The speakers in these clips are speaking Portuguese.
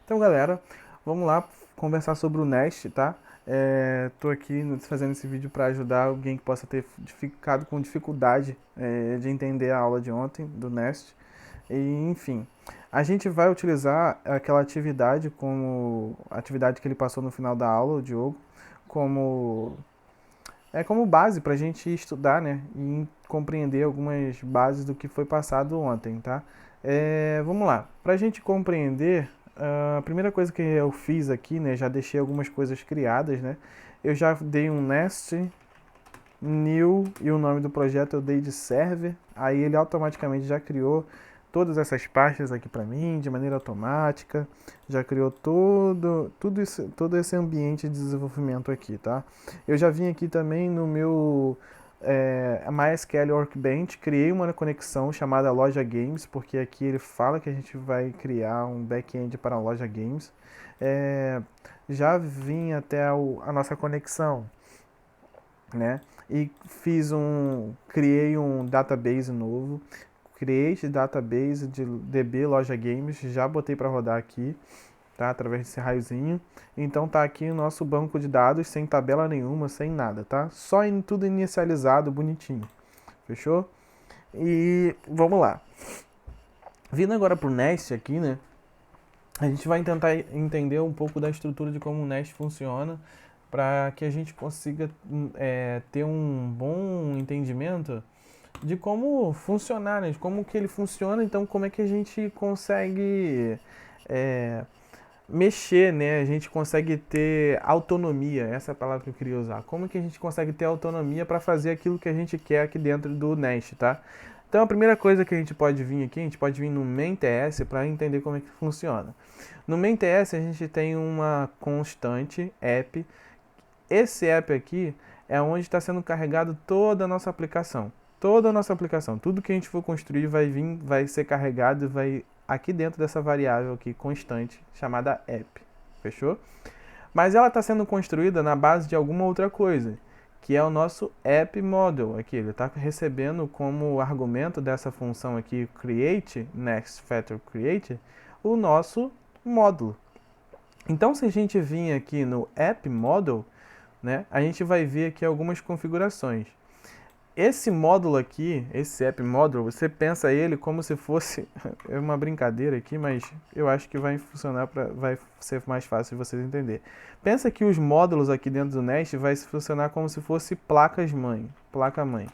Então, galera, vamos lá conversar sobre o Nest, tá? Tô aqui fazendo esse vídeo para ajudar alguém que possa ter ficado com dificuldade de entender a aula de ontem do Nest. E, enfim, a gente vai utilizar aquela atividade como a atividade que ele passou no final da aula, o Diogo, como como base para a gente estudar, né, e compreender algumas bases do que foi passado ontem, tá? Vamos lá. Para a gente compreender, a primeira coisa que eu fiz aqui, né, já deixei algumas coisas criadas, né? Eu já dei um nest new e o nome do projeto eu dei de server. Aí ele automaticamente já criou todas essas pastas aqui para mim de maneira automática, já criou todo esse ambiente de desenvolvimento aqui, tá? Eu já vim aqui também no meu MySQL Workbench, criei uma conexão chamada Loja Games, porque aqui ele fala que a gente vai criar um back-end para a Loja Games. É, já vim até a nossa conexão, né? E criei um database novo, Create Database de DB Loja Games, já botei para rodar aqui, tá? Através desse raiozinho. Então tá aqui o nosso banco de dados, sem tabela nenhuma, sem nada, tá? Só tudo inicializado, bonitinho. Fechou? E vamos lá. Vindo agora pro Nest aqui, né? A gente vai tentar entender um pouco da estrutura de como o Nest funciona para que a gente consiga ter um bom entendimento de como funcionar, né? De como que ele funciona, então como é que a gente consegue é, mexer, né? A gente consegue ter autonomia, essa é a palavra que eu queria usar. Como que a gente consegue ter autonomia para fazer aquilo que a gente quer aqui dentro do Nest, tá? Então a primeira coisa que a gente pode vir aqui, a gente pode vir no main.ts para entender como é que funciona. No main.ts a gente tem uma constante app. Esse app aqui é onde está sendo carregado toda a nossa aplicação. Toda a nossa aplicação, tudo que a gente for construir vai ser carregado e vai aqui dentro dessa variável aqui constante chamada app. Fechou? Mas ela está sendo construída na base de alguma outra coisa, que é o nosso app model aqui. Ele está recebendo como argumento dessa função aqui create, next factor create, o nosso módulo. Então, se a gente vir aqui no app model, né, a gente vai ver aqui algumas configurações. Esse módulo aqui, esse app module, você pensa ele como se fosse é uma brincadeira aqui, mas eu acho que vai funcionar vai ser mais fácil de vocês entenderem. Pensa que os módulos aqui dentro do Nest vai funcionar como se fosse placas mãe, placa mãe.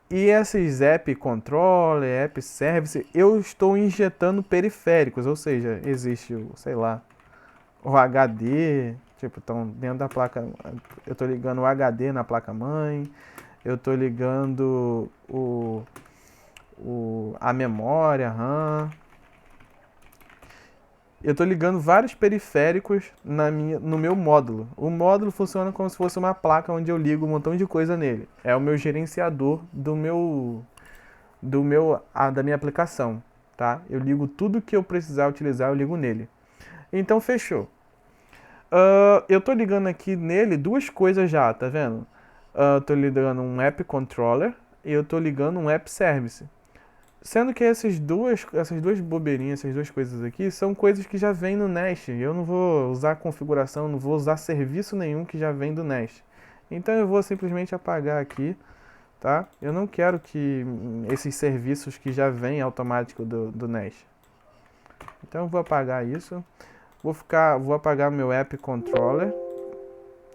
E esses app controller, app service, eu estou injetando periféricos, ou seja, existe o, sei lá, o HD, tipo, então dentro da placa, eu estou ligando o HD na placa mãe, eu estou ligando a memória, a RAM. Eu estou ligando vários periféricos no meu módulo. O módulo funciona como se fosse uma placa onde eu ligo um montão de coisa nele. É o meu gerenciador da minha aplicação, tá? Eu ligo tudo que eu precisar utilizar, eu ligo nele. Então fechou. Eu estou ligando aqui nele duas coisas já, tá vendo? Eu estou ligando um app controller e eu estou ligando um app service. Sendo que essas duas bobeirinhas, essas duas coisas aqui, são coisas que já vem no Nest. Eu não vou usar configuração, não vou usar serviço nenhum que já vem do Nest. Então eu vou simplesmente apagar aqui, tá? Eu não quero que esses serviços que já vêm automático do Nest. Então eu vou apagar isso. Vou apagar meu app controller,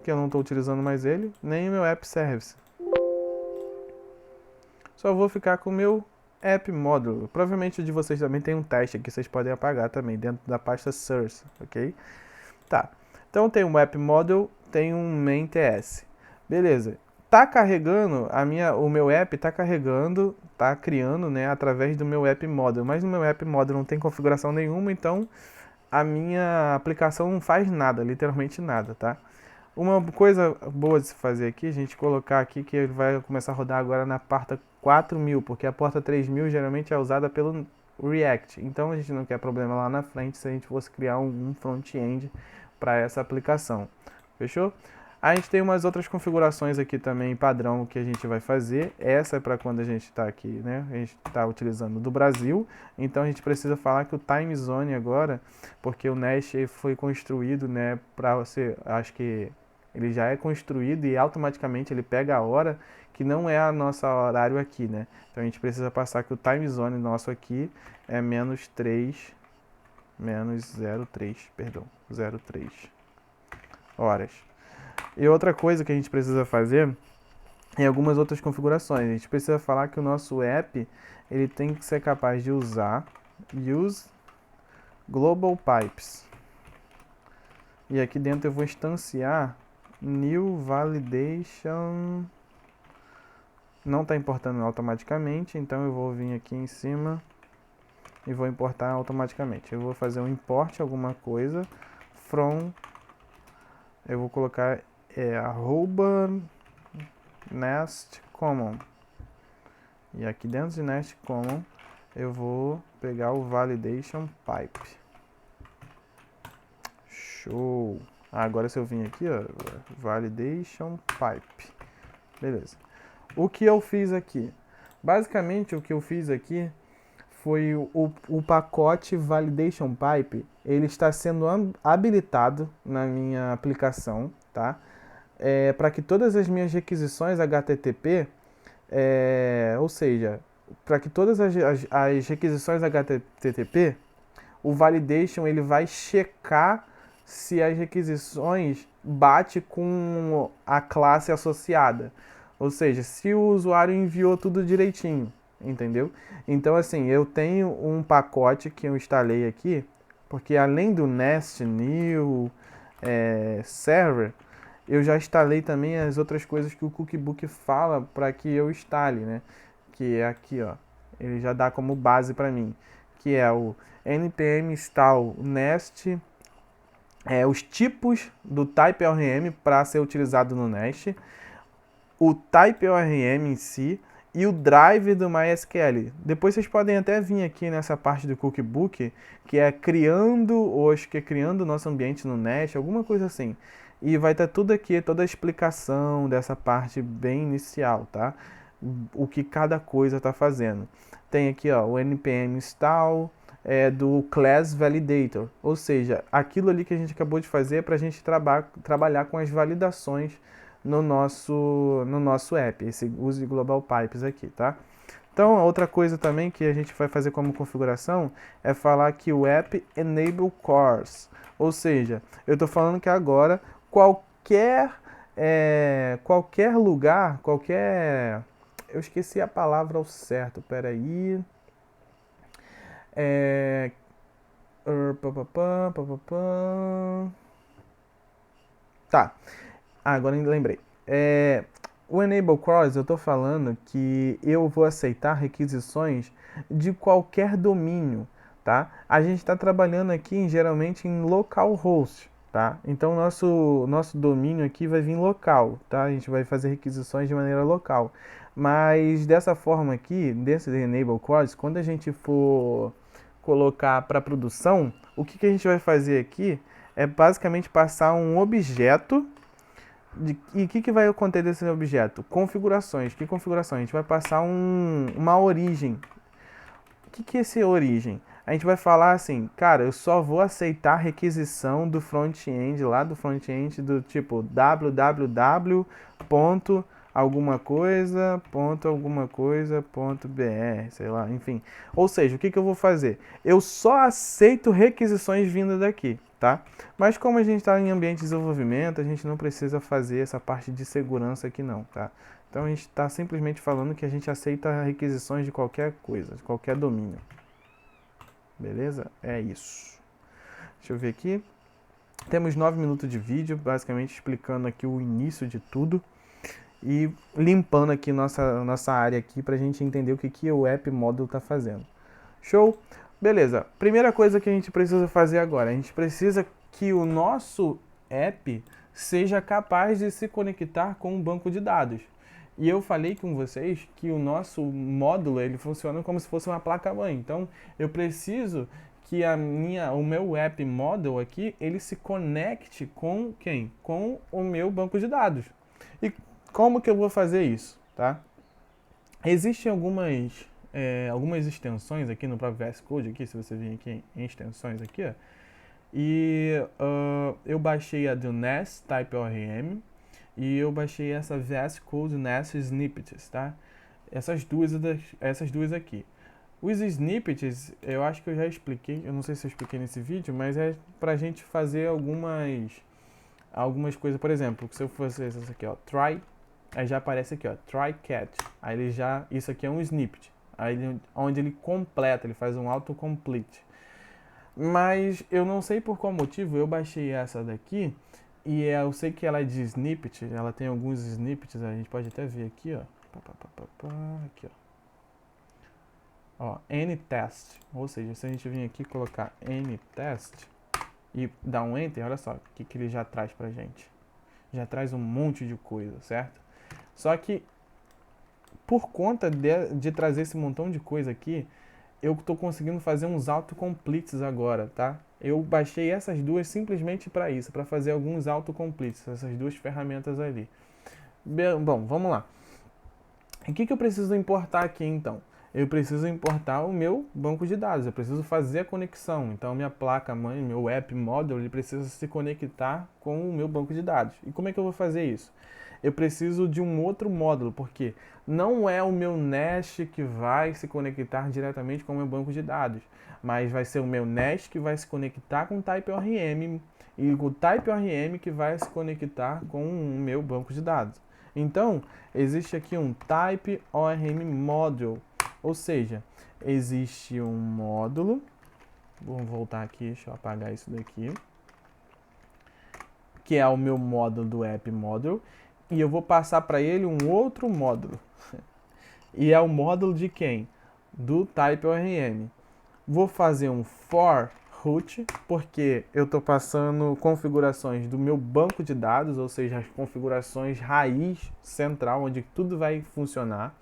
que eu não estou utilizando mais ele, nem o meu app service. Só vou ficar com o meu app module. Provavelmente o de vocês também tem um teste aqui, vocês podem apagar também, dentro da pasta source, ok? Tá, então tem um app module, tem um main.ts. Beleza, tá carregando, o meu app tá carregando, tá criando, né, através do meu app module. Mas no meu app module não tem configuração nenhuma, então a minha aplicação não faz nada, literalmente nada, tá? Uma coisa boa de se fazer aqui, a gente colocar aqui que ele vai começar a rodar agora na porta 4000, porque a porta 3000 geralmente é usada pelo React. Então a gente não quer problema lá na frente se a gente fosse criar um front-end para essa aplicação. Fechou? A gente tem umas outras configurações aqui também, padrão, que a gente vai fazer. Essa é para quando a gente está aqui, né? A gente está utilizando do Brasil. Então a gente precisa falar que o time zone agora, porque o Nest foi construído, né, para você, acho que ele já é construído e automaticamente ele pega a hora que não é a nossa horário aqui, né? Então a gente precisa passar que o time zone nosso aqui é -3, -03, perdão, 03 horas. E outra coisa que a gente precisa fazer em algumas outras configurações. A gente precisa falar que o nosso app ele tem que ser capaz de usar use global pipes. E aqui dentro eu vou instanciar new validation. Não está importando automaticamente, então eu vou vir aqui em cima e vou importar automaticamente. Eu vou fazer um import alguma coisa from, eu vou colocar arroba nest common. E aqui dentro de nest common eu vou pegar o validation pipe. Show! Agora se eu vim aqui, ó, validation pipe. Beleza. O que eu fiz aqui? Basicamente o que eu fiz aqui foi o pacote validation pipe, ele está sendo habilitado na minha aplicação, tá? Para que todas as minhas requisições HTTP, ou seja, para que todas as requisições HTTP, o validation ele vai checar se as requisições bate com a classe associada. Ou seja, se o usuário enviou tudo direitinho, entendeu? Então, assim, eu tenho um pacote que eu instalei aqui, porque além do Nest New Server, eu já instalei também as outras coisas que o Cookbook fala para que eu instale, né? Que é aqui, ó. Ele já dá como base para mim, que é o npm install nest, os tipos do type ORM para ser utilizado no Nest, o type ORM em si e o drive do MySQL. Depois vocês podem até vir aqui nessa parte do Cookbook, que é criando, ou acho que é criando o nosso ambiente no Nest, alguma coisa assim. E vai estar tudo aqui, toda a explicação dessa parte bem inicial, tá? O que cada coisa está fazendo. Tem aqui, ó, o npm install do class validator, ou seja, aquilo ali que a gente acabou de fazer para a gente trabalhar com as validações no nosso app, esse use global pipes aqui, tá? Então, outra coisa também que a gente vai fazer como configuração é falar que o app enable cores, ou seja, eu estou falando que agora qualquer lugar, eu esqueci a palavra ao certo, peraí. Tá, agora eu lembrei. O Enable Cores, eu estou falando que eu vou aceitar requisições de qualquer domínio, tá? A gente está trabalhando aqui geralmente em localhost, tá? Então nosso domínio aqui vai vir local, tá? A gente vai fazer requisições de maneira local. Mas dessa forma aqui, desse Enable Cores, quando a gente for colocar para produção, o que a gente vai fazer aqui é basicamente passar um objeto. E o que vai acontecer desse objeto? Configurações. Que configurações? A gente vai passar uma origem. O que é essa origem? A gente vai falar assim, cara, eu só vou aceitar requisição do front-end, lá do front-end do tipo www. alguma coisa, .br, sei lá, enfim. Ou seja, o que eu vou fazer? Eu só aceito requisições vindas daqui, tá? Mas como a gente está em ambiente de desenvolvimento, a gente não precisa fazer essa parte de segurança aqui não, tá? Então a gente está simplesmente falando que a gente aceita requisições de qualquer coisa, de qualquer domínio. Beleza? É isso. Deixa eu ver aqui. Temos 9 minutos de vídeo, basicamente explicando aqui o início de tudo. E limpando aqui nossa área aqui para a gente entender o que o App Model está fazendo. Show? Beleza. Primeira coisa que a gente precisa fazer agora, a gente precisa que o nosso app seja capaz de se conectar com um banco de dados. E eu falei com vocês que o nosso módulo ele funciona como se fosse uma placa-mãe. Então, eu preciso que o meu app model aqui, ele se conecte com quem? Com o meu banco de dados. E como que eu vou fazer isso, tá? Existem algumas extensões aqui no próprio VS Code, aqui, se você vir aqui em extensões aqui, ó, e eu baixei a do NES Type ORM e eu baixei essa VS Code NES Snippets, tá? Essas duas aqui. Os snippets, eu acho que eu já expliquei, eu não sei se eu expliquei nesse vídeo, mas é pra gente fazer algumas coisas. Por exemplo, se eu fosse essa aqui, ó, try, aí já aparece aqui, ó, try cat. Aí ele já, isso aqui é um snippet, aí onde ele completa, ele faz um autocomplete. Mas eu não sei por qual motivo eu baixei essa daqui e eu sei que ela é de snippet, ela tem alguns snippets, a gente pode até ver aqui, ó. Aqui, ó. Anytest, ou seja, se a gente vir aqui e colocar anytest e dar um enter, olha só o que ele já traz pra gente. Já traz um monte de coisa, certo? Só que por conta de trazer esse montão de coisa aqui, eu estou conseguindo fazer uns autocompletes agora, tá? Eu baixei essas duas simplesmente para isso, para fazer alguns autocompletes, essas duas ferramentas ali. Bom, vamos lá. O que eu preciso importar aqui então? Eu preciso importar o meu banco de dados, eu preciso fazer a conexão. Então, minha placa-mãe, meu app model, ele precisa se conectar com o meu banco de dados. E como é que eu vou fazer isso? Eu preciso de um outro módulo, porque não é o meu Nest que vai se conectar diretamente com o meu banco de dados, mas vai ser o meu Nest que vai se conectar com o TypeORM e o TypeORM que vai se conectar com o meu banco de dados. Então, existe aqui um TypeORM Module, ou seja, existe um módulo, vamos voltar aqui, deixa eu apagar isso daqui, que é o meu módulo do App Module, e eu vou passar para ele um outro módulo. E é o módulo de quem? Do TypeORM. Vou fazer um for root, porque eu estou passando configurações do meu banco de dados, ou seja, as configurações raiz central, onde tudo vai funcionar.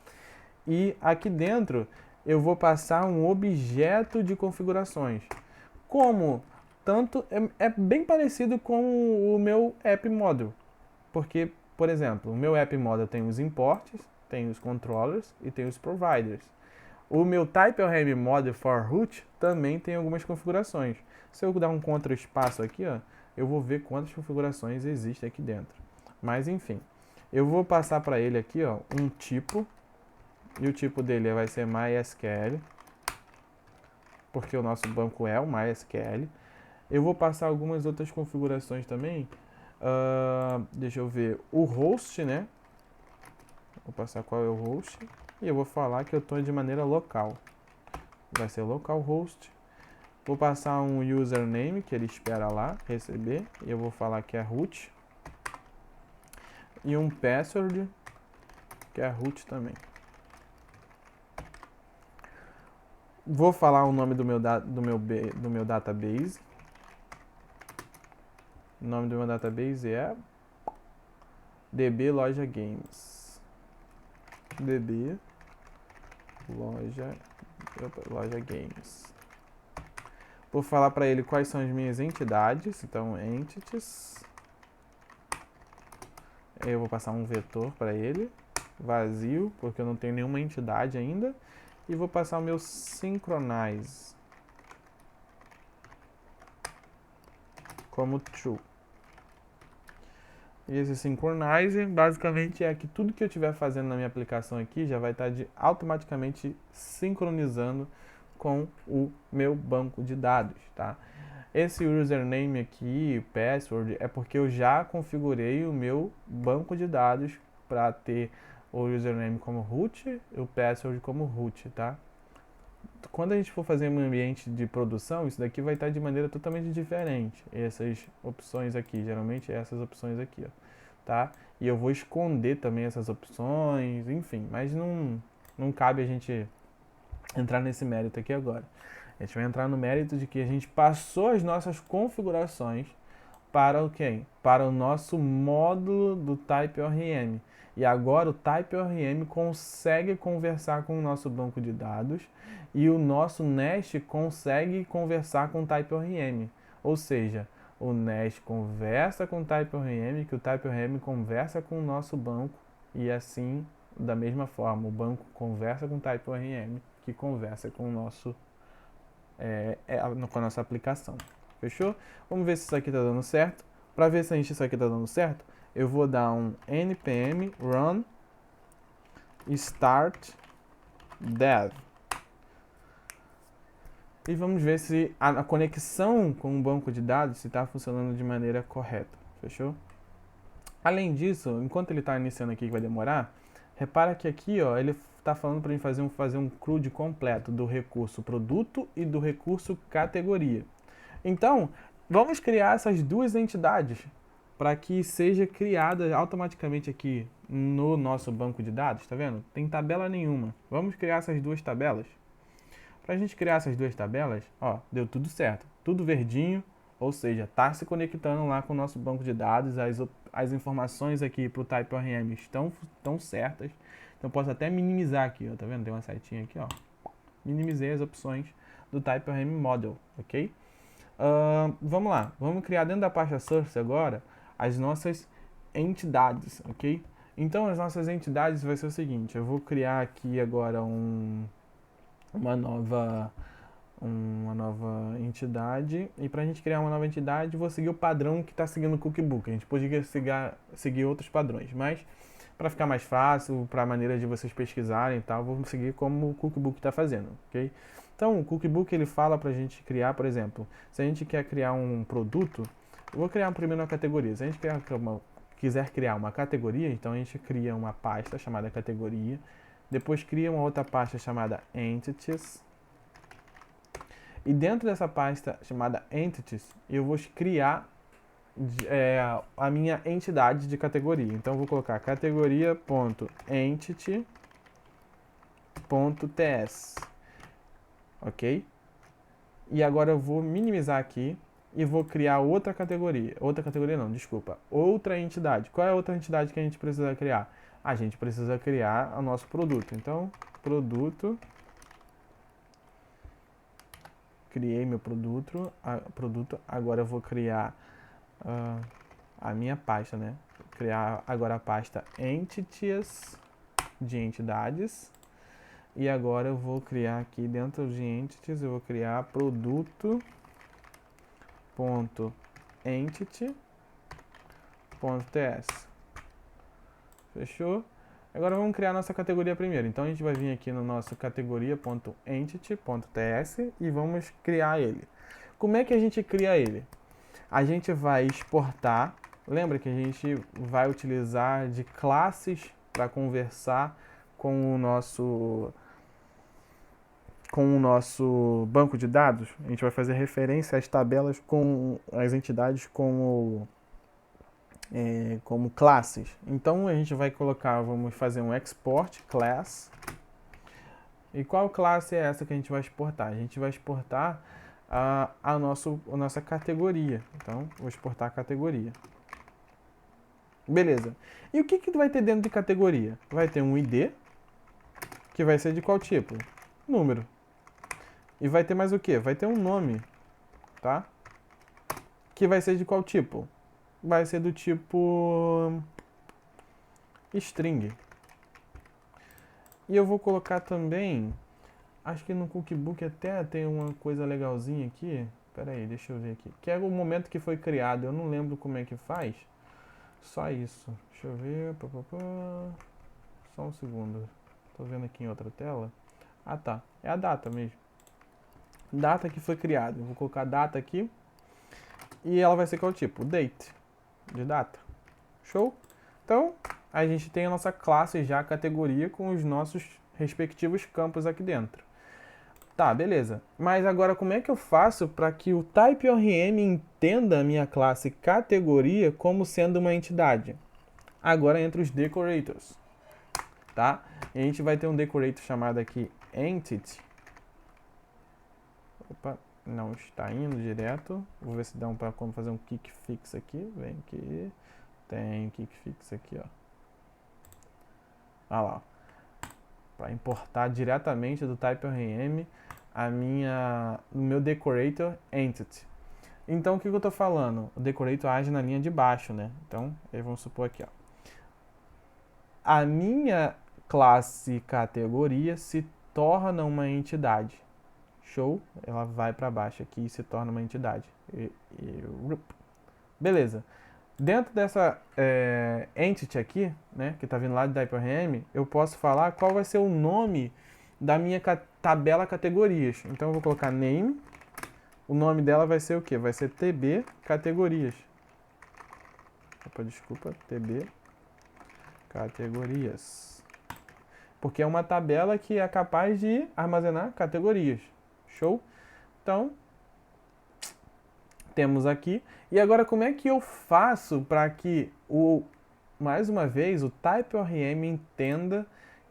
E aqui dentro eu vou passar um objeto de configurações. Como? Tanto é bem parecido com o meu app model, porque, por exemplo, o meu app model tem os imports, tem os controllers e tem os providers. O meu TypeORM model for root também tem algumas configurações. Se eu dar um Ctrl espaço aqui, ó, eu vou ver quantas configurações existem aqui dentro. Mas enfim, eu vou passar para ele aqui, ó, um tipo, e o tipo dele vai ser MySQL, porque o nosso banco é o MySQL. Eu vou passar algumas outras configurações também. Deixa eu ver, o host, né? Vou passar qual é o host. E eu vou falar que eu estou de maneira local. Vai ser localhost. Vou passar um username que ele espera lá receber. E eu vou falar que é root. E um password que é root também. Vou falar o nome do meu database. O nome do meu database é DB Loja Games. DB Loja Games. Vou falar para ele quais são as minhas entidades. Então, entities. Eu vou passar um vetor para ele. Vazio, porque eu não tenho nenhuma entidade ainda. E vou passar o meu synchronize como true. E esse synchronize basicamente é que tudo que eu estiver fazendo na minha aplicação aqui já vai estar automaticamente sincronizando com o meu banco de dados, tá? Esse username aqui, password, é porque eu já configurei o meu banco de dados para ter o username como root e o password como root, tá? Quando a gente for fazer um ambiente de produção, isso daqui vai estar de maneira totalmente diferente. Essas opções aqui, geralmente essas opções aqui, ó, tá? E eu vou esconder também essas opções, enfim, mas não cabe a gente entrar nesse mérito aqui agora. A gente vai entrar no mérito de que a gente passou as nossas configurações para o quê? Para o nosso módulo do TypeORM. E agora o TypeORM consegue conversar com o nosso banco de dados e o nosso Nest consegue conversar com o TypeORM. Ou seja, o Nest conversa com o TypeORM, que o TypeORM conversa com o nosso banco e assim, da mesma forma, o banco conversa com o TypeORM, que conversa com o nosso com a nossa aplicação. Fechou? Vamos ver se isso aqui está dando certo. Para ver se isso aqui está dando certo, eu vou dar um npm run start dev. E vamos ver se a conexão com o banco de dados está funcionando de maneira correta. Fechou? Além disso, enquanto ele está iniciando aqui, que vai demorar, repara que aqui ó, ele está falando para a gente fazer um CRUD completo do recurso produto e do recurso categoria. Então, vamos criar essas duas entidades para que seja criada automaticamente aqui no nosso banco de dados, tá vendo? Tem tabela nenhuma. Vamos criar essas duas tabelas. Para a gente criar essas duas tabelas, ó, deu tudo certo. Tudo verdinho, ou seja, está se conectando lá com o nosso banco de dados, as informações aqui para o TypeORM estão certas. Então, posso até minimizar aqui, ó, tá vendo? Tem uma setinha aqui, ó. Minimizei as opções do TypeORM Model, ok? Vamos lá, vamos criar dentro da pasta Source agora as nossas entidades, ok? Então as nossas entidades vai ser o seguinte, eu vou criar aqui agora uma nova entidade, e para a gente criar uma nova entidade, vou seguir o padrão que está seguindo o Cookbook. A gente poderia seguir outros padrões, mas para ficar mais fácil, para a maneira de vocês pesquisarem e tal, vamos seguir como o Cookbook está fazendo, ok? Então, o Cookbook ele fala para a gente criar, por exemplo, se a gente quer criar um produto, eu vou criar primeiro uma categoria. Se a gente quiser criar uma categoria, então a gente cria uma pasta chamada categoria, depois cria uma outra pasta chamada entities, e dentro dessa pasta chamada entities, eu vou criar a minha entidade de categoria. Então eu vou colocar categoria.entity.ts, ok? E agora eu vou minimizar aqui e vou criar outra categoria. Outra categoria não, desculpa. Outra entidade. Qual é a outra entidade que a gente precisa criar? A gente precisa criar o nosso produto. Então, produto. Criei meu produto. Agora eu vou criar a minha pasta, né? Vou criar agora a pasta entities de entidades. E agora eu vou criar aqui dentro de entities, eu vou criar produto.entity.ts. Fechou? Agora vamos criar nossa categoria primeiro. Então a gente vai vir aqui no nosso categoria.entity.ts e vamos criar ele. Como é que a gente cria ele? A gente vai exportar. Lembra que a gente vai utilizar de classes para conversar com o nosso banco de dados. A gente vai fazer referência às tabelas com as entidades como classes. Então a gente vai colocar, vamos fazer um export class. E qual classe é essa que a gente vai exportar? A gente vai exportar a nossa categoria. Então vou exportar a categoria. Beleza. E o que vai ter dentro de categoria? Vai ter um ID, que vai ser de qual tipo? Número. E vai ter mais o que? Vai ter um nome, tá? Que vai ser de qual tipo? Vai ser do tipo string. E eu vou colocar também, acho que no Cookbook até tem uma coisa legalzinha aqui. Pera aí, deixa eu ver aqui. Que é o momento que foi criado, eu não lembro como é que faz. Só isso. Deixa eu ver. Só um segundo. Tô vendo aqui em outra tela. Ah tá, é a data mesmo. Data que foi criada. Eu vou colocar data aqui. E ela vai ser qual tipo? Date. De data. Show? Então, a gente tem a nossa classe já, categoria, com os nossos respectivos campos aqui dentro. Tá, beleza. Mas agora como é que eu faço para que o TypeORM entenda a minha classe categoria como sendo uma entidade? Agora entra os decorators. Tá? E a gente vai ter um decorator chamado aqui entity. Opa, não está indo direto. Vou ver se dá para como fazer um kick fix aqui. Vem aqui. Tem kick fix aqui, ó. Olha lá, para importar diretamente do TypeRM o meu decorator entity. Então, o que eu estou falando? O decorator age na linha de baixo, né? Então, vamos supor aqui, ó. A minha classe categoria se torna uma entidade. Show? Ela vai para baixo aqui e se torna uma entidade. Beleza. Dentro dessa entity aqui, né, que está vindo lá de TypeRM, eu posso falar qual vai ser o nome da minha tabela categorias. Então eu vou colocar name. O nome dela vai ser o quê? Vai ser TB categorias. Opa, desculpa, TB categorias. Porque é uma tabela que é capaz de armazenar categorias. Show? Então, temos aqui. E agora, como é que eu faço para que, mais uma vez, o TypeORM entenda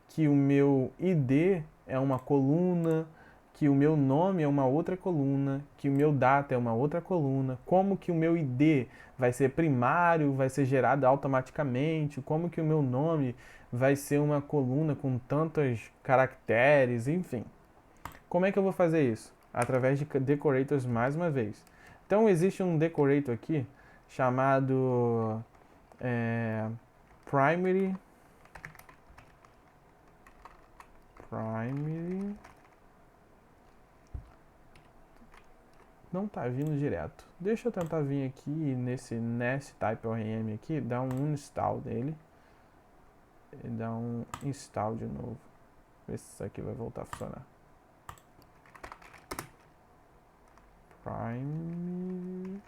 que o meu ID é uma coluna, que o meu nome é uma outra coluna, que o meu data é uma outra coluna, como que o meu ID vai ser primário, vai ser gerado automaticamente, como que o meu nome vai ser uma coluna com tantos caracteres, enfim. Como é que eu vou fazer isso? Através de decorators mais uma vez. Então existe um decorator aqui chamado primary não tá vindo direto. Deixa eu tentar vir aqui nesse nest TypeORM aqui, dar um install dele e dar um install de novo. Ver se isso aqui vai voltar a funcionar. Primary.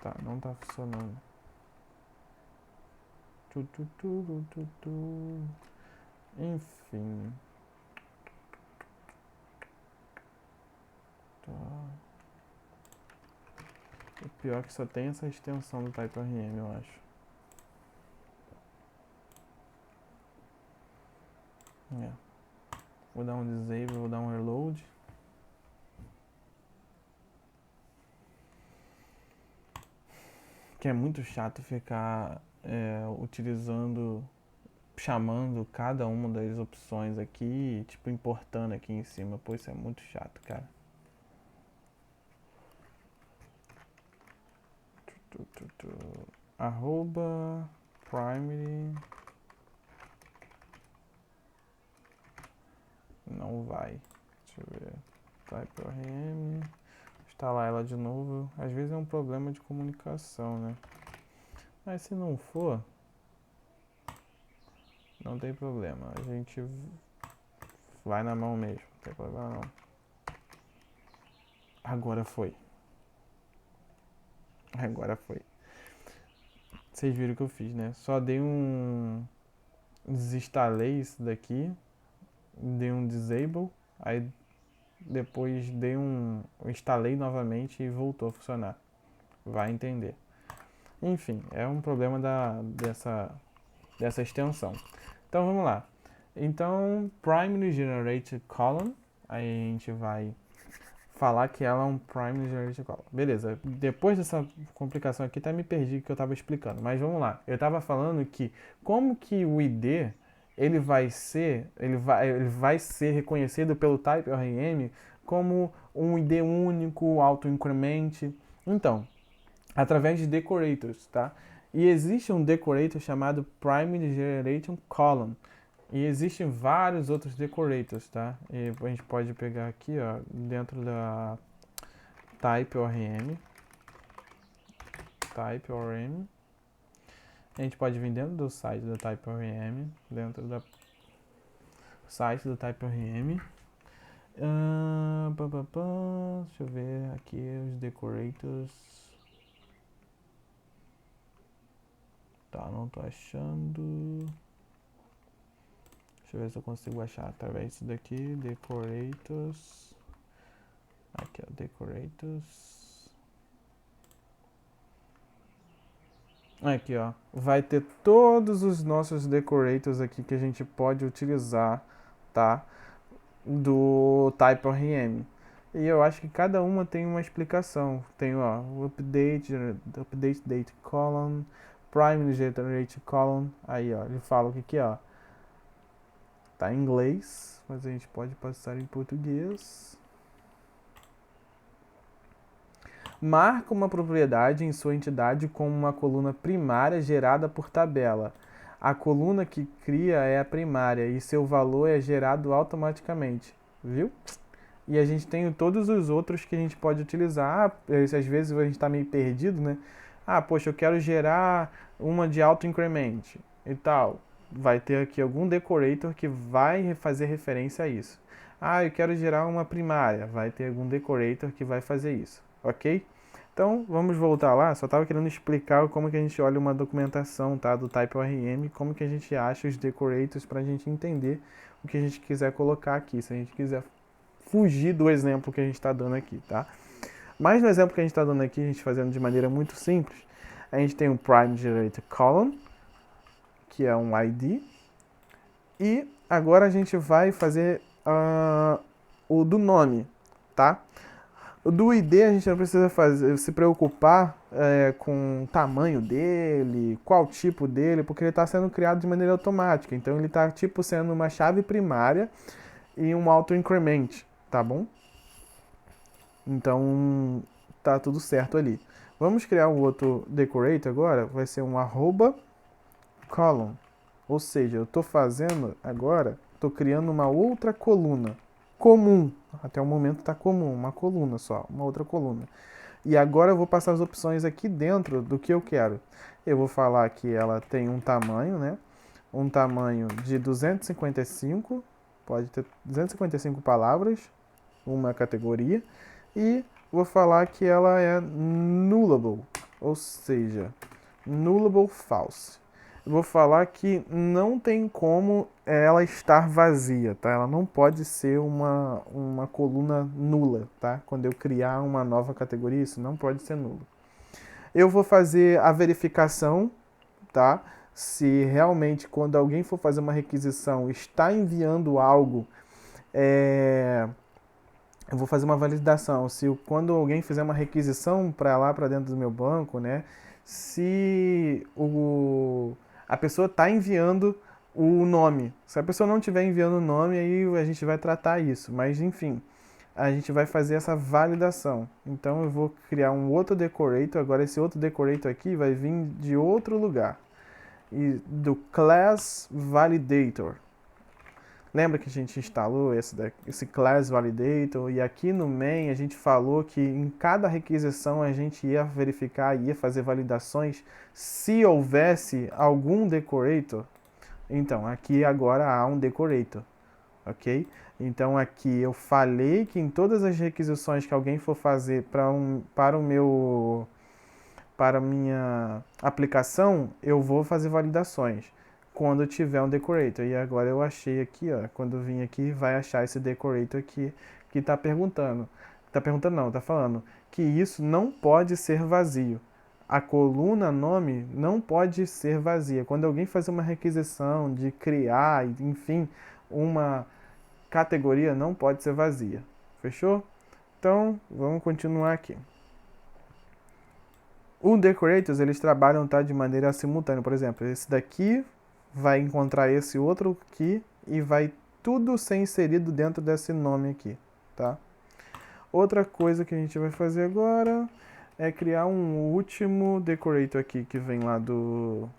Tá, não tá funcionando. Enfim. Tá. O pior é que só tem essa extensão do TypeORM, eu acho. Vou dar um disable, vou dar um reload. Que é muito chato ficar chamando cada uma das opções aqui, tipo, importando aqui em cima. Pô, isso é muito chato, cara. Arroba primary. Não vai. Deixa eu ver. TypeORM. Instalar ela de novo. Às vezes é um problema de comunicação, né? Mas se não for, não tem problema. A gente vai na mão mesmo. Não tem problema não. Agora foi. Agora foi. Vocês viram o que eu fiz, né? Só dei desinstalei isso daqui. Dei um disable. Aí depois instalei novamente e voltou a funcionar. Vai entender. Enfim, é um problema dessa extensão. Então vamos lá. Então, primary generated column. Aí a gente vai falar que ela é um primary generated column. Beleza. Depois dessa complicação aqui, até me perdi que eu estava explicando. Mas vamos lá. Eu estava falando que como que o ID ele vai ser reconhecido pelo TypeORM como um ID único, auto-increment. Então, através de decorators, tá? E existe um decorator chamado Primary Generation Column. E existem vários outros decorators, tá? E a gente pode pegar aqui, ó, dentro da TypeORM. A gente pode vir dentro do site do TypeORM, dentro do site do TypeORM. Deixa eu ver aqui os decorators. Tá, não tô achando. Deixa eu ver se eu consigo achar através disso daqui. Decorators. Aqui, ó, Decorators. Aqui, ó. Vai ter todos os nossos decorators aqui que a gente pode utilizar, tá? Do TypeORM. E eu acho que cada uma tem uma explicação. Tem, ó, o update date column, Prime Generate Column. Aí, ó, ele fala o que é, ó. Tá em inglês, mas a gente pode passar em português. Marca uma propriedade em sua entidade como uma coluna primária gerada por tabela. A coluna que cria é a primária e seu valor é gerado automaticamente, viu? E a gente tem todos os outros que a gente pode utilizar. Às vezes a gente está meio perdido, né? Ah, poxa, eu quero gerar uma de auto increment e tal. Vai ter aqui algum decorator que vai fazer referência a isso. Ah, eu quero gerar uma primária. Vai ter algum decorator que vai fazer isso, ok? Então, vamos voltar lá. Só estava querendo explicar como que a gente olha uma documentação, tá, do TypeORM, como que a gente acha os decorators para a gente entender o que a gente quiser colocar aqui. Se a gente quiser fugir do exemplo que a gente está dando aqui, tá? Mas no exemplo que a gente está dando aqui, a gente fazendo de maneira muito simples, a gente tem um Prime Generator Column, que é um ID, e agora a gente vai fazer o do nome, tá? O do ID a gente não precisa se preocupar com o tamanho dele, qual tipo dele, porque ele está sendo criado de maneira automática. Então ele está tipo sendo uma chave primária e um auto increment, tá bom? Então tá tudo certo ali. Vamos criar um outro decorator agora, vai ser um @column. Ou seja, eu estou fazendo agora, estou criando uma outra coluna comum. Até o momento está comum, uma coluna só, uma outra coluna. E agora eu vou passar as opções aqui dentro do que eu quero. Eu vou falar que ela tem um tamanho, né? Um tamanho de 255, pode ter 255 palavras, uma categoria. E vou falar que ela é nullable, ou seja, nullable false. Vou falar que não tem como ela estar vazia, tá? Ela não pode ser uma coluna nula, tá? Quando eu criar uma nova categoria, isso não pode ser nulo. Eu vou fazer a verificação, tá? Se realmente quando alguém for fazer uma requisição está enviando algo, eu vou fazer uma validação. Se quando alguém fizer uma requisição para lá para dentro do meu banco, né? Se a pessoa está enviando o nome. Se a pessoa não estiver enviando o nome, aí a gente vai tratar isso. Mas enfim, a gente vai fazer essa validação. Então eu vou criar um outro decorator. Agora esse outro decorator aqui vai vir de outro lugar. E do class validator. Lembra que a gente instalou esse class validator e aqui no main a gente falou que em cada requisição a gente ia verificar, ia fazer validações se houvesse algum decorator. Então, aqui agora há um decorator, ok? Então aqui eu falei que em todas as requisições que alguém for fazer para a minha aplicação, eu vou fazer validações quando tiver um decorator. E agora eu achei aqui, ó, quando eu vim aqui, vai achar esse decorator aqui que está perguntando. Está perguntando não, está falando que isso não pode ser vazio. A coluna nome não pode ser vazia. Quando alguém fazer uma requisição de criar, enfim, uma categoria, não pode ser vazia. Fechou? Então, vamos continuar aqui. O decorators, eles trabalham, tá, de maneira simultânea. Por exemplo, esse daqui vai encontrar esse outro aqui e vai tudo ser inserido dentro desse nome aqui, tá? Outra coisa que a gente vai fazer agora é criar um último decorator aqui que vem lá do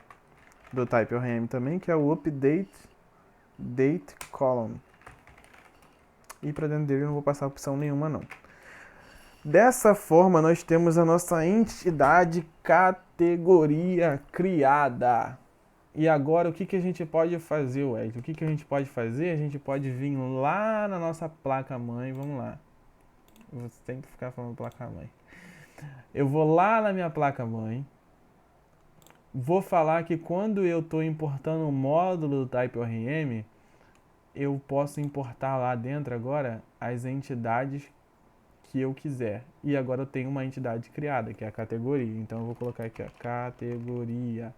TypeORM também, que é o update date column. E para dentro dele eu não vou passar opção nenhuma não. Dessa forma nós temos a nossa entidade categoria criada. E agora o que a gente pode fazer, Ed? O que a gente pode fazer? A gente pode vir lá na nossa placa-mãe, vamos lá. Você tem que ficar falando placa-mãe. Eu vou lá na minha placa-mãe, vou falar que quando eu estou importando um módulo do TypeORM, eu posso importar lá dentro agora as entidades que eu quiser. E agora eu tenho uma entidade criada, que é a categoria. Então eu vou colocar aqui, ó, categoria.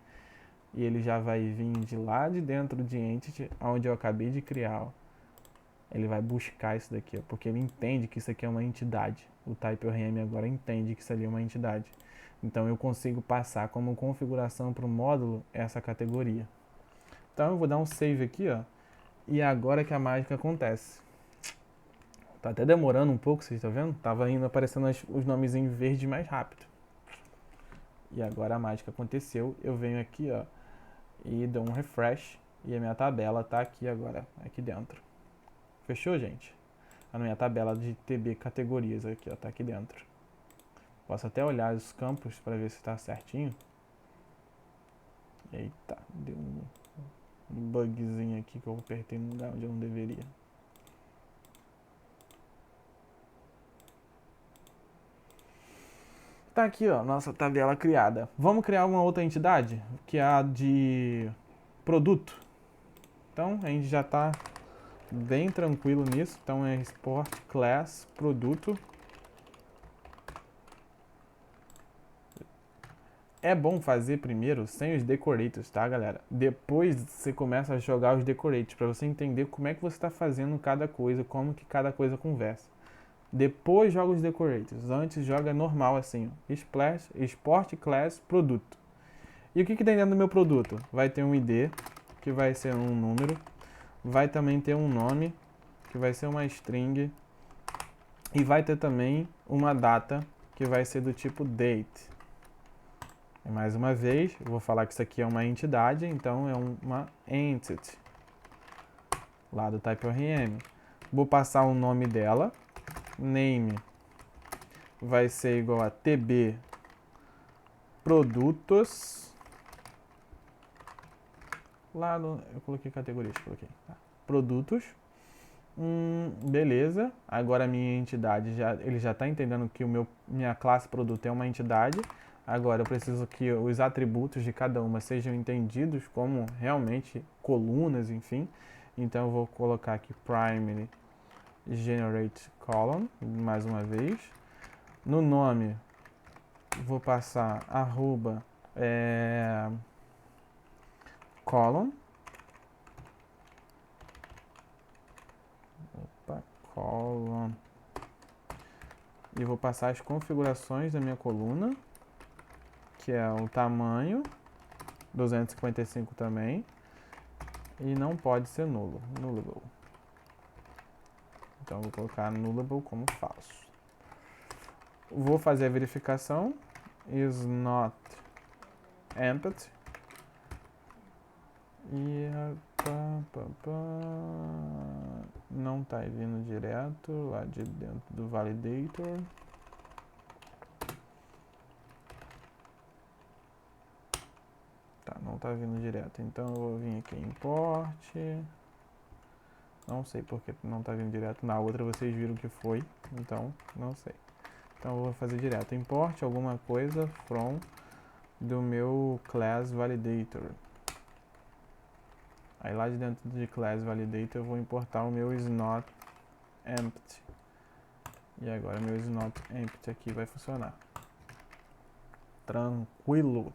E ele já vai vir de lá de dentro de Entity, onde eu acabei de criar. Ó. ele vai buscar isso daqui, ó, porque ele entende que isso aqui é uma entidade. O TypeORM agora entende que isso ali é uma entidade. Então eu consigo passar como configuração para o módulo essa categoria. Então eu vou dar um save aqui, ó, e agora que a mágica acontece. Tá até demorando um pouco, vocês estão vendo? Tava indo aparecendo os nomes em verde mais rápido. E agora a mágica aconteceu. Eu venho aqui, ó, e dou um refresh e a minha tabela tá aqui agora, aqui dentro. Fechou, gente? A minha tabela de TB categorias aqui, ó, tá aqui dentro. Posso até olhar os campos para ver se está certinho. Eita, deu um bugzinho aqui que eu apertei no lugar onde eu não deveria. Tá aqui, ó, nossa tabela criada. Vamos criar uma outra entidade, que é a de produto. Então, a gente já tá bem tranquilo nisso. Então, é export class produto. É bom fazer primeiro sem os decorators, tá, galera? Depois você começa a jogar os decorators, para você entender como é que você está fazendo cada coisa, como que cada coisa conversa. Depois joga os decorators, antes joga normal assim, ó. Splash, export class produto. E o que tem dentro do meu produto? Vai ter um ID, que vai ser um número, vai também ter um nome, que vai ser uma string, e vai ter também uma data, que vai ser do tipo date. E mais uma vez, eu vou falar que isso aqui é uma entidade, então é uma entity, lá do TypeORM. Vou passar o nome dela, name vai ser igual a tb produtos, lá no, eu coloquei categorias, tá. Produtos, beleza, agora a minha entidade, ele já está entendendo que minha classe produto é uma entidade. Agora eu preciso que os atributos de cada uma sejam entendidos como realmente colunas, enfim. Então eu vou colocar aqui primary generate column, mais uma vez. No nome, vou passar arroba column. Column. E vou passar as configurações da minha coluna, que é o tamanho, 255 também, e não pode ser nullable. Então vou colocar nullable como falso. Vou fazer a verificação, is not empty, e não está vindo direto lá de dentro do validator. Tá, não está vindo direto, então eu vou vir aqui em import. Não sei porque não está vindo direto. Na outra vocês viram que foi, então não sei. Então eu vou fazer direto import alguma coisa from do meu class validator. Aí lá de dentro de class validator eu vou importar o meu is not empty. E agora meu is not empty aqui vai funcionar. Tranquilo.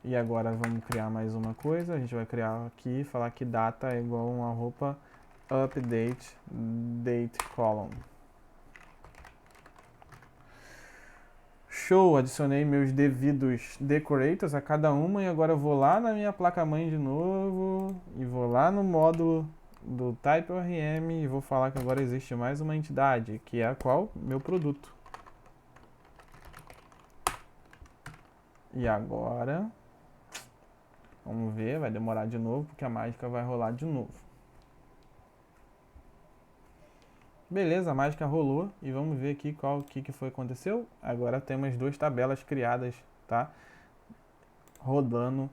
E agora vamos criar mais uma coisa. A gente vai criar aqui, falar que data é igual a uma roupa update date column. Show, adicionei meus devidos decorators a cada uma e agora eu vou lá na minha placa-mãe de novo e vou lá no módulo do TypeORM e vou falar que agora existe mais uma entidade, que é a qual? Meu produto. E agora, vamos ver, vai demorar de novo porque a mágica vai rolar de novo. Beleza, a mágica rolou e vamos ver aqui o que foi aconteceu. Agora temos duas tabelas criadas, tá? Rodando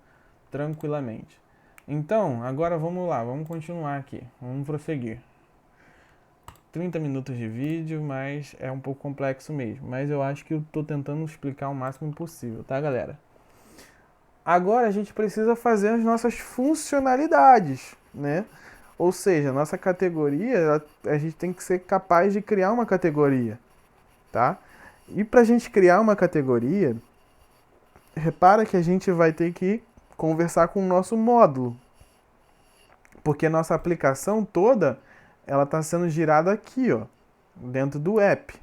tranquilamente. Então, agora vamos lá, vamos continuar aqui, vamos prosseguir. 30 minutos de vídeo, mas é um pouco complexo mesmo. Mas eu acho que eu tô tentando explicar o máximo possível, tá, galera? Agora a gente precisa fazer as nossas funcionalidades, né? Ou seja, nossa categoria, a gente tem que ser capaz de criar uma categoria, tá? E para a gente criar uma categoria, repara que a gente vai ter que conversar com o nosso módulo, porque nossa aplicação toda ela está sendo girada aqui, ó, dentro do app.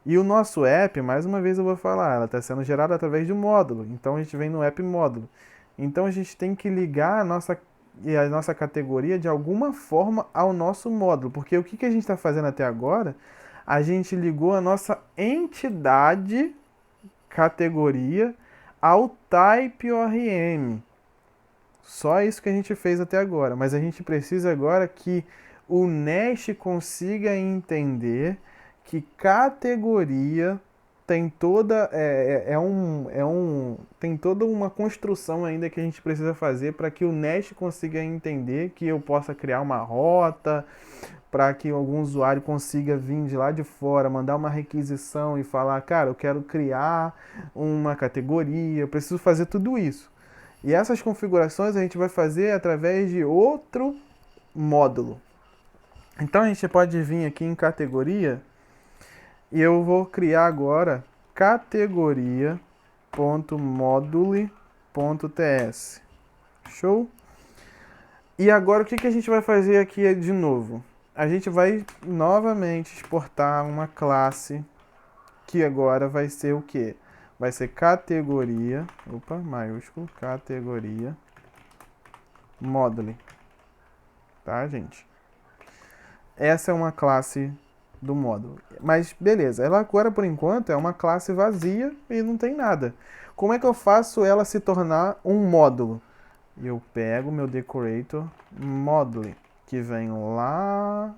E o nosso app, mais uma vez eu vou falar, ela está sendo gerada através de um módulo. Então a gente vem no app módulo. Então a gente tem que ligar a nossa categoria de alguma forma ao nosso módulo. Porque o que a gente está fazendo até agora? A gente ligou a nossa entidade categoria ao type ORM. Só isso que a gente fez até agora. Mas a gente precisa agora que o Nest consiga entender que categoria tem toda tem toda uma construção ainda que a gente precisa fazer para que o Nest consiga entender que eu possa criar uma rota, para que algum usuário consiga vir de lá de fora, mandar uma requisição e falar, cara, eu quero criar uma categoria, eu preciso fazer tudo isso. E essas configurações a gente vai fazer através de outro módulo. Então a gente pode vir aqui em categoria e eu vou criar agora categoria.module.ts. Show? E agora o que a gente vai fazer aqui de novo? A gente vai novamente exportar uma classe que agora vai ser o quê? Vai ser categoria, maiúsculo, categoria module. Tá, gente? Essa é uma classe do módulo. Mas beleza, ela agora por enquanto é uma classe vazia e não tem nada. Como é que eu faço ela se tornar um módulo? Eu pego meu decorator module, que vem lá.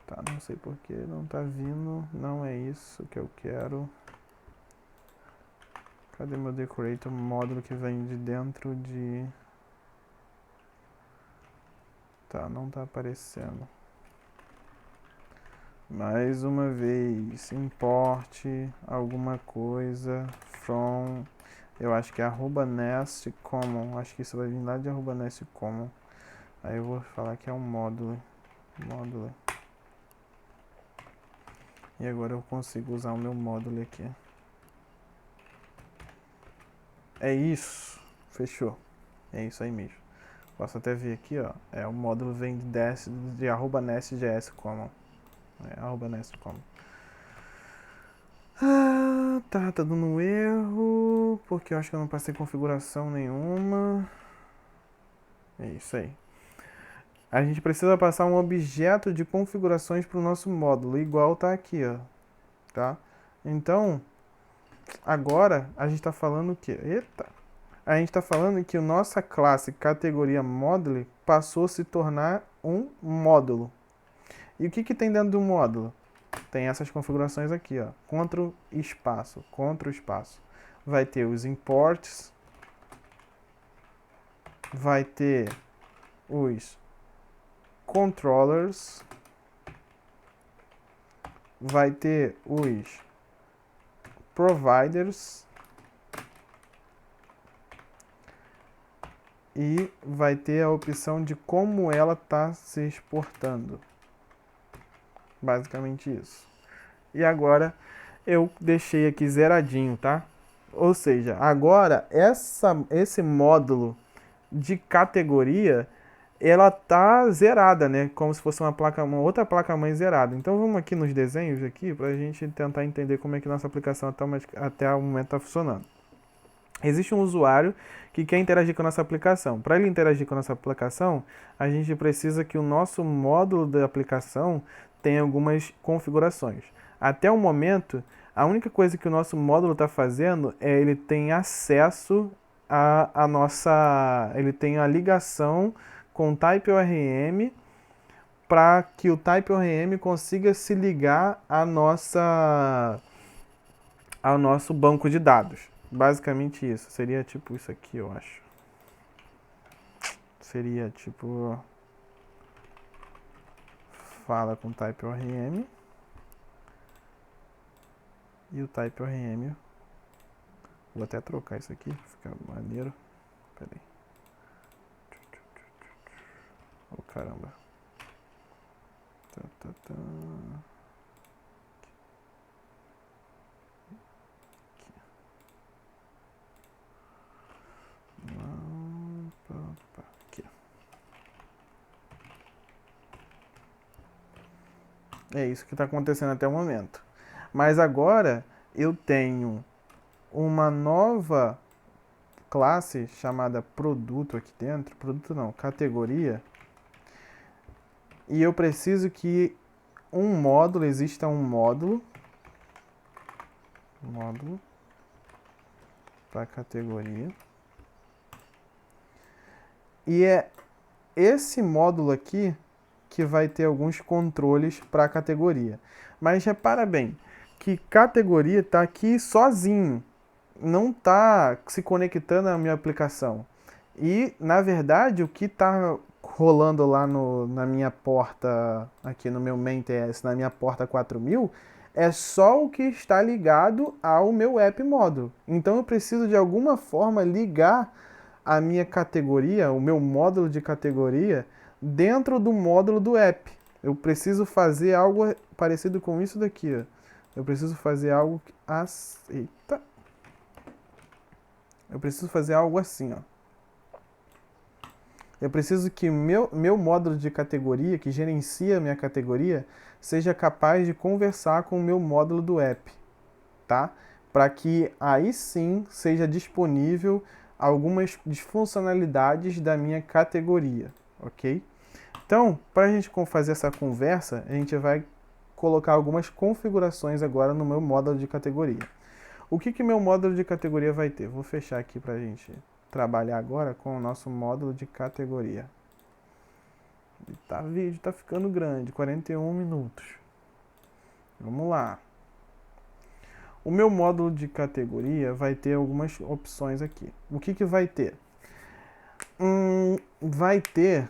Tá, não sei porque não tá vindo, não é isso que eu quero. Cadê meu decorator módulo que vem de dentro de... Tá, não tá aparecendo. Mais uma vez, import alguma coisa from, eu acho que é @nest common, acho que isso vai vir lá de @nest common. Aí eu vou falar que é um módulo. E agora eu consigo usar o meu módulo aqui. É isso, fechou. É isso aí mesmo. Posso até ver aqui, ó. O módulo vem de @nest.js common. @nest common. Tá dando um erro, porque eu acho que eu não passei configuração nenhuma. É isso aí. A gente precisa passar um objeto de configurações para o nosso módulo, igual tá aqui, ó. Tá? Então, agora a gente está falando que... Eita! A gente está falando que a nossa classe categoria module passou a se tornar um módulo. E o que tem dentro do módulo? Tem essas configurações aqui, ó. Ctrl espaço. Vai ter os imports, vai ter os controllers, vai ter os providers e vai ter a opção de como ela está se exportando. Basicamente isso. E agora eu deixei aqui zeradinho, tá? Ou seja, agora esse módulo de categoria, ela tá zerada, né? Como se fosse uma outra placa-mãe zerada. Então vamos aqui nos desenhos aqui para a gente tentar entender como é que nossa aplicação até o momento está funcionando. Existe um usuário que quer interagir com a nossa aplicação. Para ele interagir com a nossa aplicação, a gente precisa que o nosso módulo da aplicação tenha algumas configurações. Até o momento, a única coisa que o nosso módulo está fazendo é ele tem acesso a nossa... Ele tem a ligação com o TypeORM para que o TypeORM consiga se ligar ao nosso banco de dados. Basicamente isso. Seria tipo isso aqui, eu acho. Seria tipo... Fala com o TypeORM. E o TypeORM... Vou até trocar isso aqui, fica maneiro. Pera aí. Oh, caramba. Aqui. É isso que está acontecendo até o momento. Mas agora eu tenho uma nova classe chamada produto aqui dentro. Produto não, categoria. E eu preciso que exista um módulo para categoria. E é esse módulo aqui que vai ter alguns controles para a categoria. Mas repara bem que categoria está aqui sozinho, não está se conectando à minha aplicação. E, na verdade, o que está rolando lá na minha porta, aqui no meu main TS, na minha porta 4000, é só o que está ligado ao meu app módulo. Então eu preciso de alguma forma ligar a minha categoria, o meu módulo de categoria, dentro do módulo do app. Eu preciso fazer algo parecido com isso daqui. Ó. Eu preciso fazer algo que... Eita! Eu preciso fazer algo assim, ó. Eu preciso que meu módulo de categoria, que gerencia a minha categoria, seja capaz de conversar com o meu módulo do app, tá? Para que aí sim seja disponível algumas funcionalidades da minha categoria, ok? Então, para a gente fazer essa conversa, a gente vai colocar algumas configurações agora no meu módulo de categoria. O que meu módulo de categoria vai ter? Vou fechar aqui para a gente trabalhar agora com o nosso módulo de categoria. O vídeo está ficando grande, 41 minutos. Vamos lá. O meu módulo de categoria vai ter algumas opções aqui. O que vai ter? Vai ter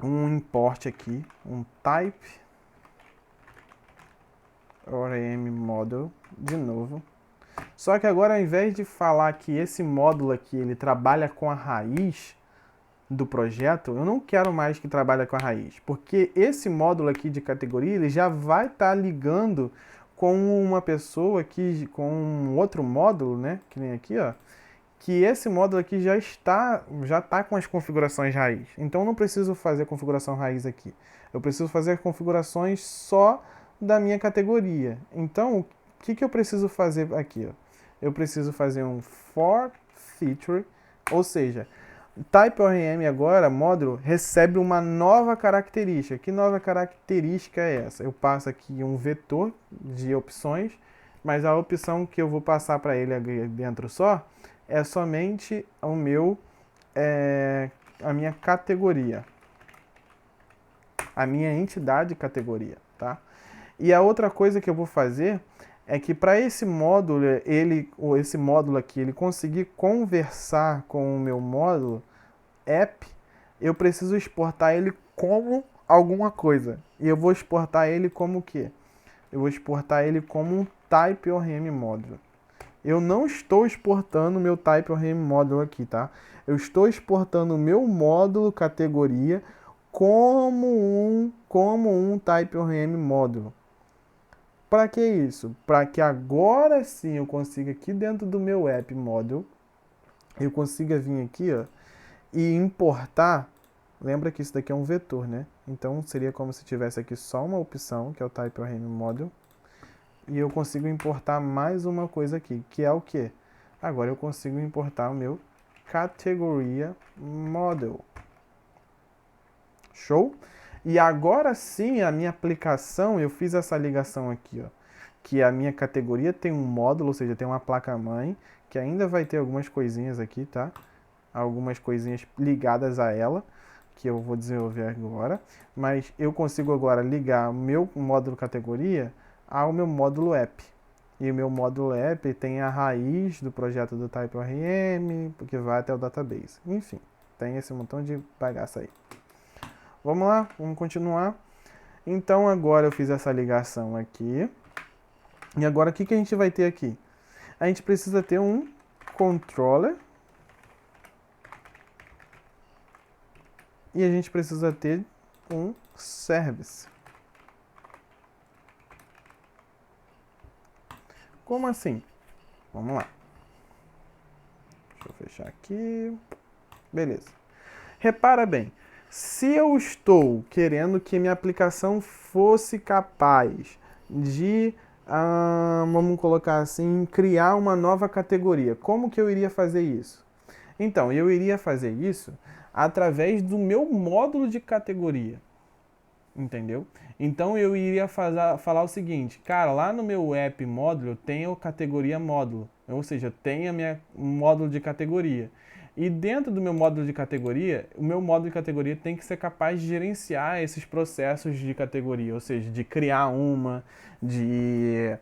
um import aqui, um type ORM model, de novo. Só que agora, ao invés de falar que esse módulo aqui ele trabalha com a raiz do projeto, eu não quero mais que trabalhe com a raiz, porque esse módulo aqui de categoria ele já vai estar ligando com uma pessoa aqui, com um outro módulo, né, que nem aqui, ó, que esse módulo aqui já está com as configurações raiz. Então eu não preciso fazer configuração raiz aqui. Eu preciso fazer configurações só da minha categoria. Então, o que eu preciso fazer aqui? Ó? Eu preciso fazer um for feature, ou seja, type ORM agora, módulo, recebe uma nova característica. Que nova característica é essa? Eu passo aqui um vetor de opções, mas a opção que eu vou passar para ele aqui dentro só é somente o meu, a minha categoria, a minha entidade categoria, tá? E a outra coisa que eu vou fazer é que para esse módulo, esse módulo aqui, ele conseguir conversar com o meu módulo app, eu preciso exportar ele como alguma coisa. E eu vou exportar ele como o quê? Eu vou exportar ele como um type ORM module. Eu não estou exportando o meu type ORM module aqui, tá? Eu estou exportando o meu módulo categoria como um type ORM module. Para que isso? Para que agora sim eu consiga aqui dentro do meu app module, eu consiga vir aqui, ó, e importar. Lembra que isso daqui é um vetor, né? Então seria como se tivesse aqui só uma opção, que é o type ORM module, e eu consigo importar mais uma coisa aqui, que é o que? Agora eu consigo importar o meu categoria model. Show? E agora sim, a minha aplicação, eu fiz essa ligação aqui, ó, que a minha categoria tem um módulo, ou seja, tem uma placa-mãe, que ainda vai ter algumas coisinhas aqui, tá? Algumas coisinhas ligadas a ela, que eu vou desenvolver agora, mas eu consigo agora ligar o meu módulo categoria ao meu módulo app. E o meu módulo app tem a raiz do projeto do Type ORM, que vai até o database. Enfim, tem esse montão de bagaça aí. Vamos lá, vamos continuar. Então agora eu fiz essa ligação aqui. E agora o que a gente vai ter aqui? A gente precisa ter um controller. E a gente precisa ter um service. Como assim? Vamos lá. Deixa eu fechar aqui. Beleza. Repara bem, Se eu estou querendo que minha aplicação fosse capaz de, vamos colocar assim, criar uma nova categoria, como que eu iria fazer isso? Então, eu iria fazer isso através do meu módulo de categoria, entendeu? Então, eu iria falar o seguinte, cara, lá no meu app módulo tem a categoria módulo, ou seja, tem a minha módulo de categoria. E dentro do meu módulo de categoria, o meu módulo de categoria tem que ser capaz de gerenciar esses processos de categoria, ou seja, de criar uma, de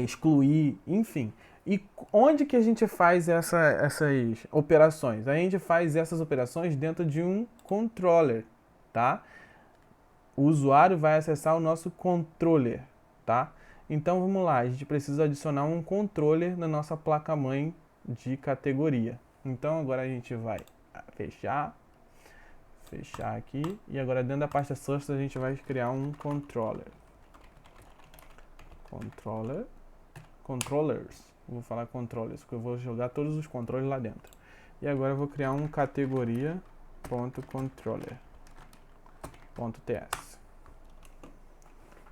excluir, enfim. E onde que a gente faz essas operações? A gente faz essas operações dentro de um controller, tá? O usuário vai acessar o nosso controller, tá? Então vamos lá, a gente precisa adicionar um controller na nossa placa-mãe de categoria. Então agora a gente vai fechar aqui, e agora dentro da pasta source a gente vai criar um controllers. Vou falar controllers, porque eu vou jogar todos os controles lá dentro. E agora eu vou criar um categoria.controller.ts.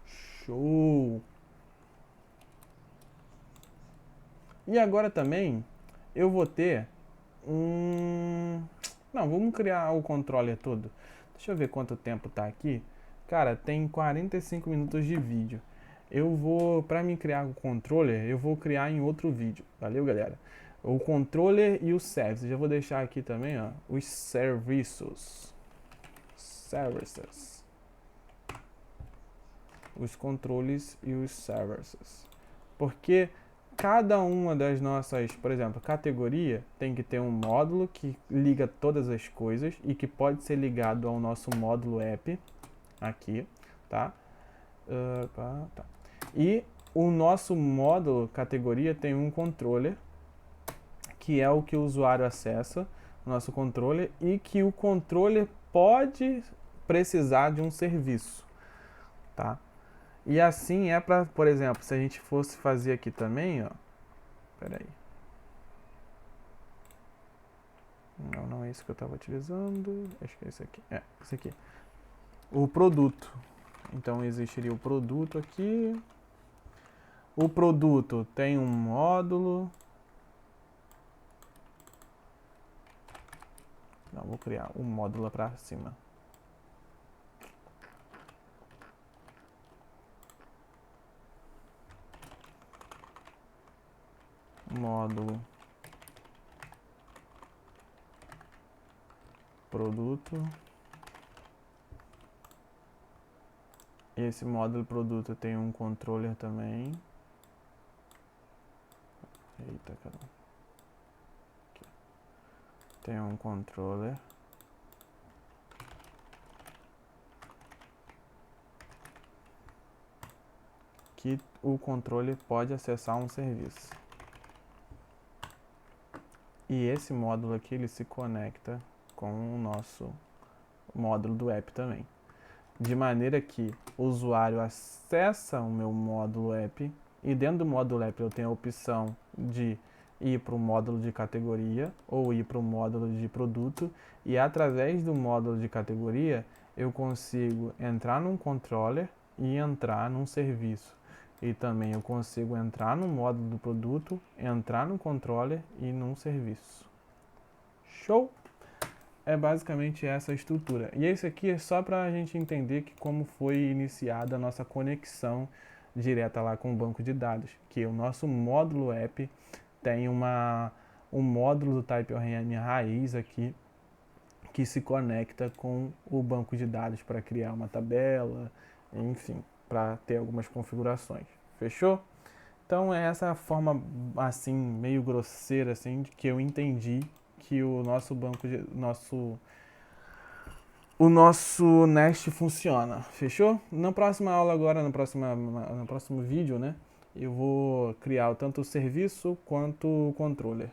Show! E agora também eu vou ter Não, vamos criar o controller todo. Deixa eu ver quanto tempo tá aqui. Cara, tem 45 minutos de vídeo. Para me criar o controller, eu vou criar em outro vídeo. Valeu, galera? O controller e o service. Já vou deixar aqui também, ó, os serviços. Os controles e os services. Porque cada uma das nossas, por exemplo, categoria tem que ter um módulo que liga todas as coisas e que pode ser ligado ao nosso módulo app aqui, tá? Tá. E o nosso módulo categoria tem um controller, que é o que o usuário acessa, o nosso controller, e que o controller pode precisar de um serviço, tá? E assim é para, por exemplo, se a gente fosse fazer aqui também, ó, peraí. Não é isso que eu estava utilizando, acho que é esse aqui, esse aqui. O produto, então existiria o produto aqui. O produto tem um módulo. Não, vou criar um módulo para cima. Módulo produto. Esse módulo produto tem um controller também. Eita, caramba. Aqui. Tem um controller. Que o controller pode acessar um serviço. E esse módulo aqui, ele se conecta com o nosso módulo do app também. De maneira que o usuário acessa o meu módulo app e dentro do módulo app eu tenho a opção de ir para o módulo de categoria ou ir para o módulo de produto, e através do módulo de categoria eu consigo entrar num controller e entrar num serviço. E também eu consigo entrar no módulo do produto, entrar no controller e num serviço. Show? É basicamente essa a estrutura. E esse aqui é só para a gente entender que como foi iniciada a nossa conexão direta lá com o banco de dados. Que o nosso módulo app tem um módulo do TypeORM raiz aqui que se conecta com o banco de dados para criar uma tabela, enfim, para ter algumas configurações. Fechou? Então é essa forma assim meio grosseira assim de que eu entendi que o nosso nosso Nest funciona. Fechou? Na próxima aula agora, no próximo vídeo, né, eu vou criar tanto o serviço quanto o controller.